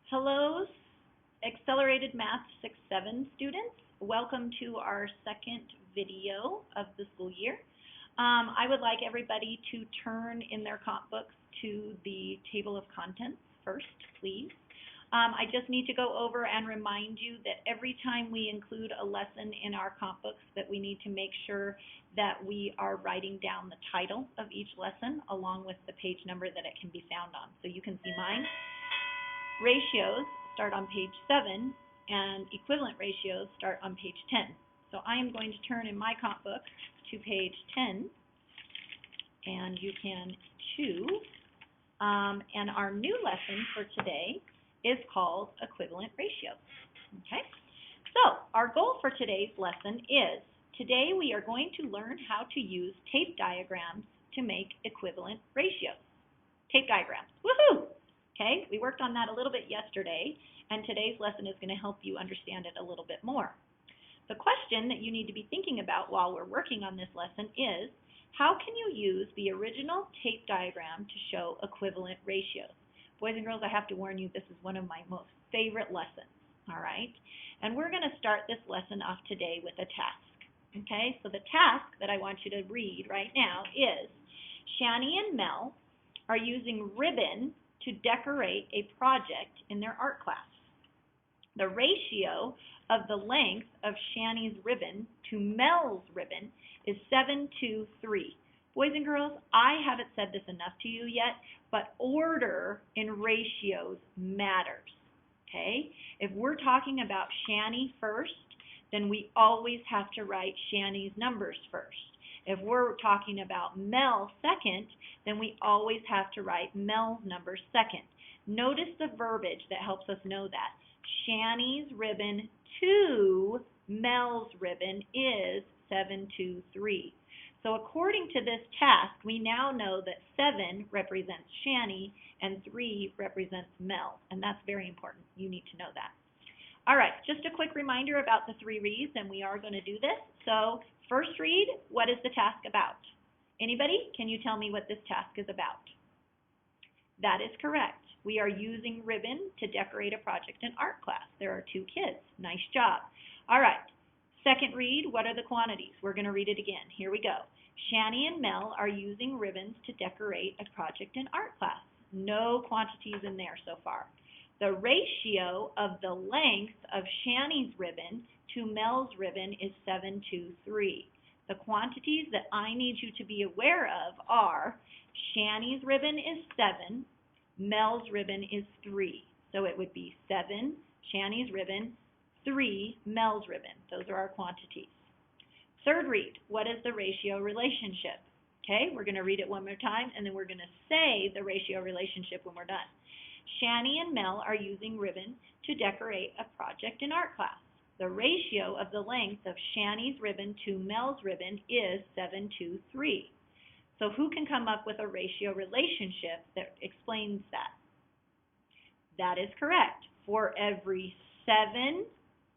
Hello, Accelerated Math 6-7 students. Welcome to our second video of the school year. I would like everybody to turn in their comp books to the table of contents first, please. I just need to go over and remind you that every time we include a lesson in our comp books that we need to make sure that we are writing down the title of each lesson along with the page number that it can be found on. So you can see mine. Ratios start on page 7 and equivalent ratios start on page 10. So I am going to turn in my comp book to page 10 and you can too. And our new lesson for today is called equivalent ratios. Okay? So our goal for today's lesson is today we are going to learn how to use tape diagrams to make equivalent ratios. Tape diagrams. Woohoo! Okay, we worked on that a little bit yesterday, and today's lesson is going to help you understand it a little bit more. The question that you need to be thinking about while we're working on this lesson is, how can you use the original tape diagram to show equivalent ratios? Boys and girls, I have to warn you, this is one of my most favorite lessons, all right? And we're going to start this lesson off today with a task, okay? So the task that I want you to read right now is, Shani and Mel are using ribbon to decorate a project in their art class. The ratio of the length of Shani's ribbon to Mel's ribbon is 7:3. Boys and girls, I haven't said this enough to you yet, but order in ratios matters, okay? If we're talking about Shani first, then we always have to write Shani's numbers first. If we're talking about Mel second, then we always have to write Mel's number second. Notice the verbiage that helps us know that. Shani's ribbon to Mel's ribbon is 7:3. So according to this task, we now know that 7 represents Shani and 3 represents Mel, and that's very important. You need to know that. All right, just a quick reminder about the 3 reads, and we are going to do this. So first read, what is the task about? Anybody? Can you tell me what this task is about? That is correct. We are using ribbon to decorate a project in art class. There are 2 kids. Nice job. All right. Second read, what are the quantities? We're going to read it again. Here we go. Shani and Mel are using ribbons to decorate a project in art class. No quantities in there so far. The ratio of the length of Shani's ribbon to Mel's ribbon is 7:3. The quantities that I need you to be aware of are Shani's ribbon is 7, Mel's ribbon is 3. So it would be 7, Shani's ribbon, 3, Mel's ribbon. Those are our quantities. Third read, what is the ratio relationship? Okay, we're going to read it one more time, and then we're going to say the ratio relationship when we're done. Shani and Mel are using ribbon to decorate a project in art class. The ratio of the length of Shani's ribbon to Mel's ribbon is 7:3. So who can come up with a ratio relationship that explains that? That is correct. For every 7,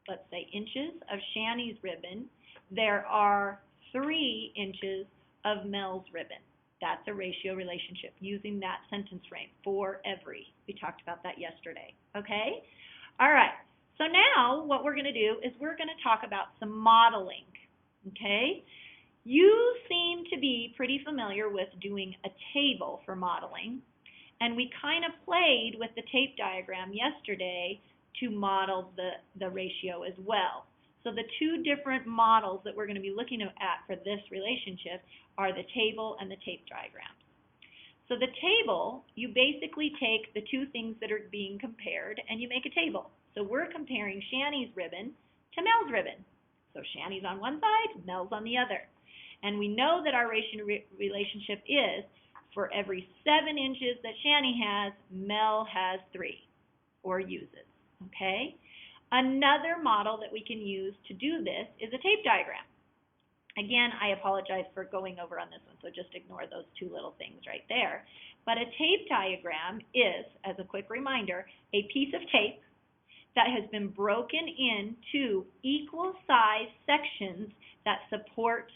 let's say inches of Shani's ribbon, there are 3 inches of Mel's ribbon. That's a ratio relationship using that sentence frame, for every. We talked about that yesterday, okay? All right, so now what we're going to do is we're going to talk about some modeling, okay? You seem to be pretty familiar with doing a table for modeling, and we kind of played with the tape diagram yesterday to model the ratio as well. So the 2 different models that we're going to be looking at for this relationship are the table and the tape diagram. So the table, you basically take the 2 things that are being compared and you make a table. So we're comparing Shani's ribbon to Mel's ribbon. So Shani's on one side, Mel's on the other. And we know that our ratio relationship is for every 7 inches that Shani has, Mel has 3 or uses, okay? Another model that we can use to do this is a tape diagram. Again, I apologize for going over on this one, so just ignore those 2 little things right there. But a tape diagram is, as a quick reminder, a piece of tape that has been broken into equal size sections that support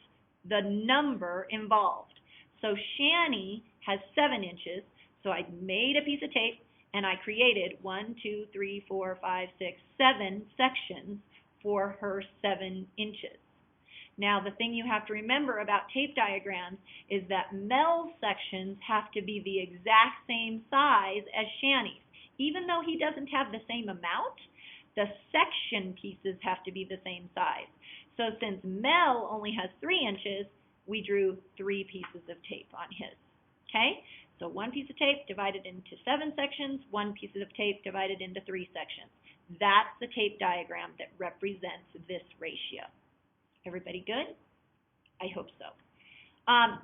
the number involved. So Shani has 7 inches, so I made a piece of tape and I created 1, 2, 3, 4, 5, 6, 7 sections for her 7 inches. Now, the thing you have to remember about tape diagrams is that Mel's sections have to be the exact same size as Shani's. Even though he doesn't have the same amount, the section pieces have to be the same size. So since Mel only has 3 inches, we drew 3 pieces of tape on his. Okay? So 1 piece of tape divided into 7 sections, 1 piece of tape divided into 3 sections. That's the tape diagram that represents this ratio. Everybody good? I hope so.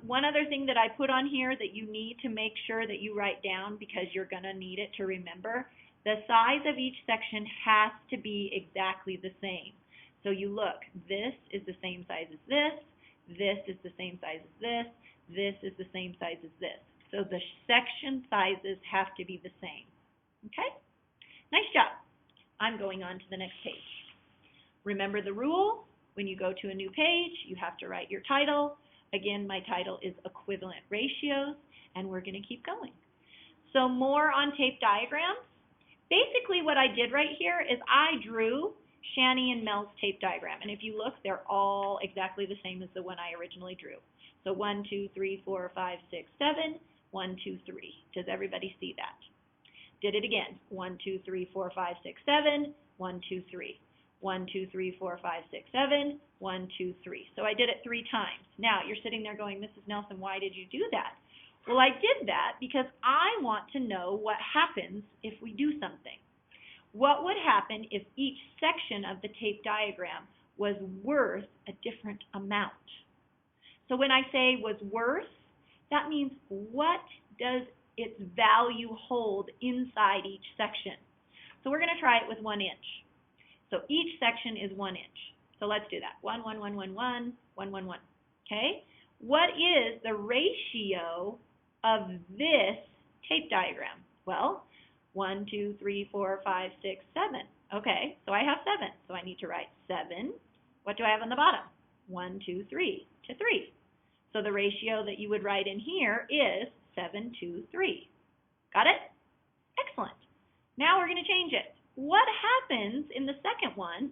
One other thing that I put on here that you need to make sure that you write down because you're going to need it to remember, the size of each section has to be exactly the same. So you look, this is the same size as this is the same size as this is the same size as this. So the section sizes have to be the same. Okay? Nice job. I'm going on to the next page. Remember the rule. When you go to a new page, you have to write your title. Again, my title is Equivalent Ratios, and we're going to keep going. So more on tape diagrams. Basically what I did right here is I drew Shani and Mel's tape diagram. And if you look, they're all exactly the same as the one I originally drew. So 1, 2, 3, 4, 5, 6, 7, 1, 2, 3. Does everybody see that? Did it again. 1, 2, 3, 4, 5, 6, 7, 1, 2, 3. 1, 2, 3, 4, 5, 6, 7, 1, 2, 3. So I did it 3 times. Now you're sitting there going, Mrs. Nelson, why did you do that? Well, I did that because I want to know what happens if we do something. What would happen if each section of the tape diagram was worth a different amount? So when I say was worth, that means what does its value hold inside each section? So we're going to try it with 1 inch. So each section is 1 inch. So let's do that. 1, 1, 1, 1, 1, 1, 1, 1. Okay? What is the ratio of this tape diagram? Well, 1, 2, 3, 4, 5, 6, 7. Okay, so I have 7. So I need to write 7. What do I have on the bottom? 1, 2, 3 to 3. So the ratio that you would write in here is 7 to 3. Got it? Excellent. Now we're going to change it. What happens in the second one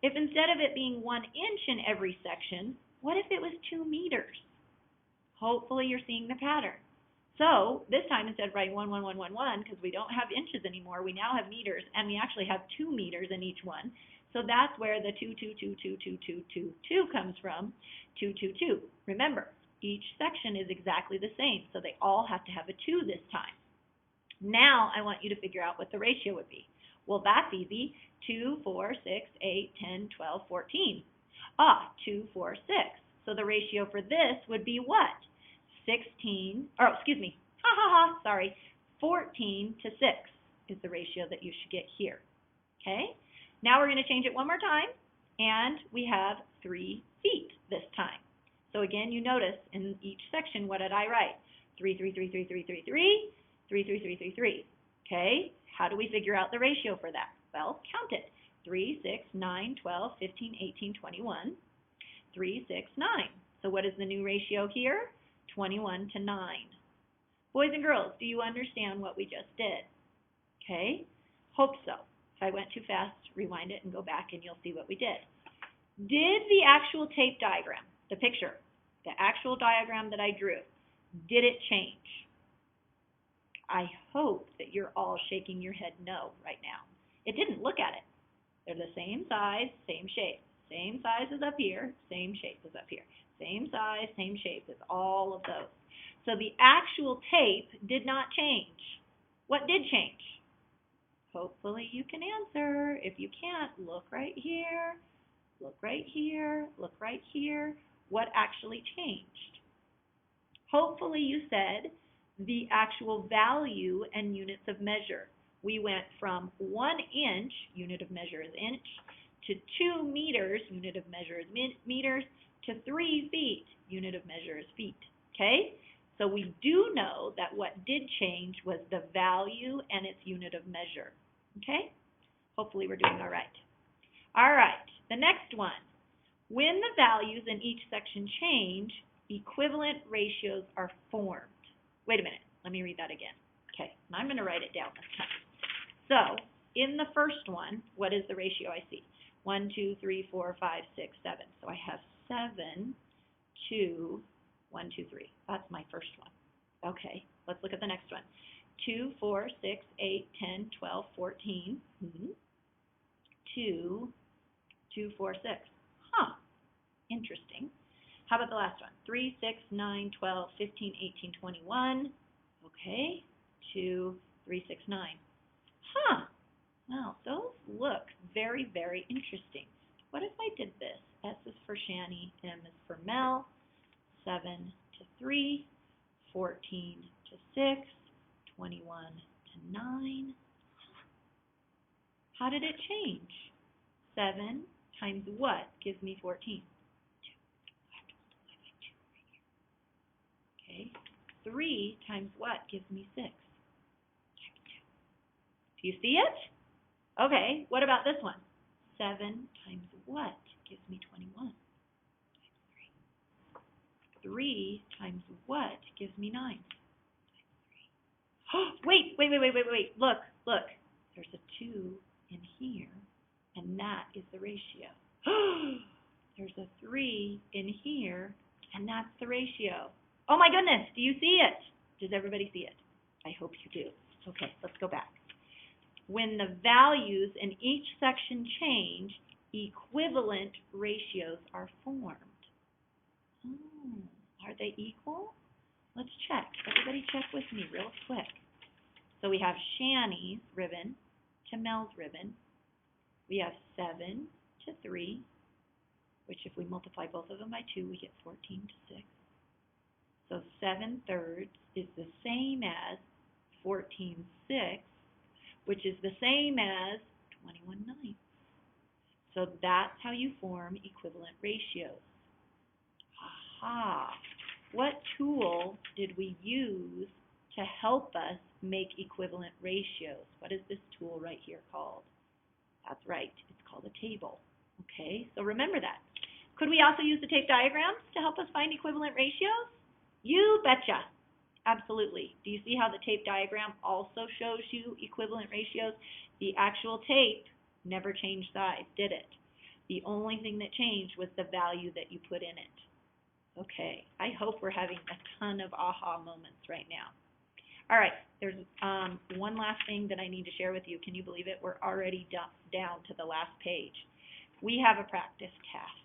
if instead of it being 1 inch in every section, what if it was 2 meters? Hopefully you're seeing the pattern. So this time instead of writing 1, 1, 1, 1, 1, because we don't have inches anymore, we now have meters, and we actually have 2 meters in each one. So that's where the 2, 2, 2, 2, 2, 2, 2, 2 comes from, 2, 2, 2. Remember, each section is exactly the same, so they all have to have a 2 this time. Now I want you to figure out what the ratio would be. Well, that's easy. 2, 4, 6, 8, 10, 12, 14. 2, 4, 6. So the ratio for this would be what? 14 to 6 is the ratio that you should get here. Okay? Now we're going to change it one more time, and we have 3 feet this time. So again, you notice in each section, what did I write? 3, 3, 3, 3, 3, 3, 3, 3, 3, 3, 3, 3. Okay? How do we figure out the ratio for that? Well, count it. 3, 6, 9, 12, 15, 18, 21. 3, 6, 9. So what is the new ratio here? 21 to 9. Boys and girls, do you understand what we just did? Okay? Hope so. If I went too fast, rewind it and go back and you'll see what we did. Did the actual tape diagram, the picture, the actual diagram that I drew, did it change? I hope that you're all shaking your head no right now. It didn't. Look at it. They're the same size, same shape. Same size as up here, same shape as up here. Same size, same shape as all of those. So the actual tape did not change. What did change? Hopefully you can answer. If you can't, look right here, look right here, look right here. What actually changed? Hopefully you said the actual value and units of measure. We went from 1 inch, unit of measure is inch, to 2 meters, unit of measure is meters, to 3 feet, unit of measure is feet. Okay? So we do know that what did change was the value and its unit of measure. Okay? Hopefully we're doing all right. All right, the next one. When the values in each section change, equivalent ratios are formed. Wait a minute, let me read that again. Okay, I'm going to write it down this time. So in the first one, what is the ratio I see? 1, 2, 3, 4, 5, 6, 7. So I have 7 to 1, 2, 3. That's my first one. Okay, let's look at the next one. 2, 4, 6, 8, 10, 12, 14. 2, 2, 4, 6. Huh, interesting. How about the last one? 3, 6, 9, 12, 15, 18, 21. Okay, 2, 3, 6, 9. Huh, well, those look very, very interesting. What if I did this? S is for Shani, M is for Mel, 7 to 3, 14 to 6, 21 to 9. How did it change? 7 times what gives me 14? 2. I have to multiply by 2 right here. Okay. 3 times what gives me 6? Times 2. Do you see it? Okay. What about this one? 7 times what gives me 21? Times 3. 3 times what gives me 9? Times 3. Wait. Look. There's a 2 in here, and that is the ratio. There's a 3 in here, and that's the ratio. Oh my goodness, do you see it? Does everybody see it? I hope you do. Okay, let's go back. When the values in each section change, equivalent ratios are formed. Are they equal? Let's check. Everybody check with me real quick. So we have Shani's ribbon to Mel's ribbon. We have 7 to 3, which if we multiply both of them by 2, we get 14 to 6. So 7/3 is the same as 14/6, which is the same as 21/9. So that's how you form equivalent ratios. Aha! What tool did we use to help us make equivalent ratios? What is this tool right here called? That's right, it's called a table. Okay, so remember that. Could we also use the tape diagrams to help us find equivalent ratios? You betcha. Absolutely. Do you see how the tape diagram also shows you equivalent ratios? The actual tape never changed size, did it? The only thing that changed was the value that you put in it. Okay, I hope we're having a ton of aha moments right now. All right, there's one last thing that I need to share with you. Can you believe it? We're already down to the last page. We have a practice task.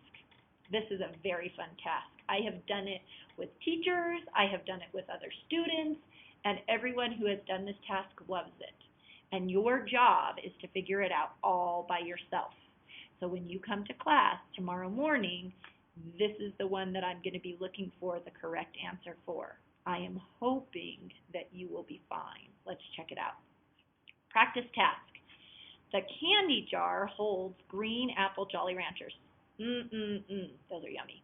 This is a very fun task. I have done it with teachers, I have done it with other students, and everyone who has done this task loves it. And your job is to figure it out all by yourself. So when you come to class tomorrow morning, this is the one that I'm going to be looking for the correct answer for. I am hoping that you will be fine. Let's check it out. Practice task. The candy jar holds green apple Jolly Ranchers. Those are yummy.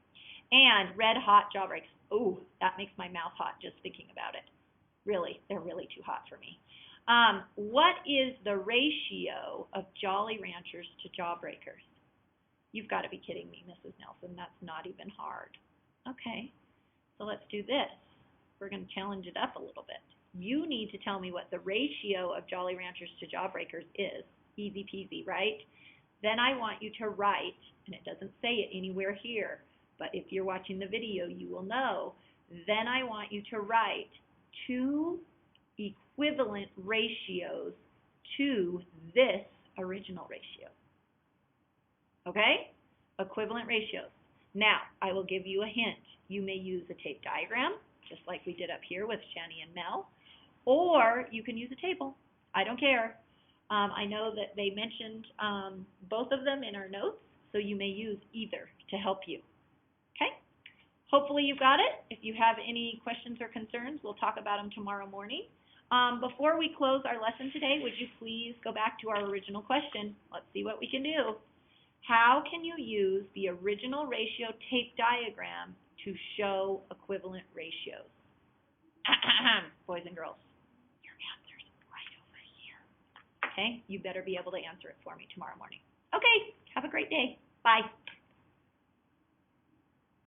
And red hot Jawbreakers. Oh, that makes my mouth hot just thinking about it. Really, they're really too hot for me. What is the ratio of Jolly Ranchers to Jawbreakers? You've got to be kidding me, Mrs. Nelson. That's not even hard. Okay, so let's do this. We're going to challenge it up a little bit. You need to tell me what the ratio of Jolly Ranchers to Jawbreakers is. Easy peasy, right? Then I want you to write, and it doesn't say it anywhere here, but if you're watching the video, you will know. Then I want you to write 2 equivalent ratios to this original ratio. Okay? Equivalent ratios. Now, I will give you a hint. You may use a tape diagram, just like we did up here with Shani and Mel, or you can use a table. I don't care. I know that they mentioned both of them in our notes, so you may use either to help you. Okay? Hopefully you got it. If you have any questions or concerns, we'll talk about them tomorrow morning. Before we close our lesson today, would you please go back to our original question? Let's see what we can do. How can you use the original ratio tape diagram to show equivalent ratios? Boys and girls, your answer's right over here. Okay, you better be able to answer it for me tomorrow morning. Okay, have a great day. Bye.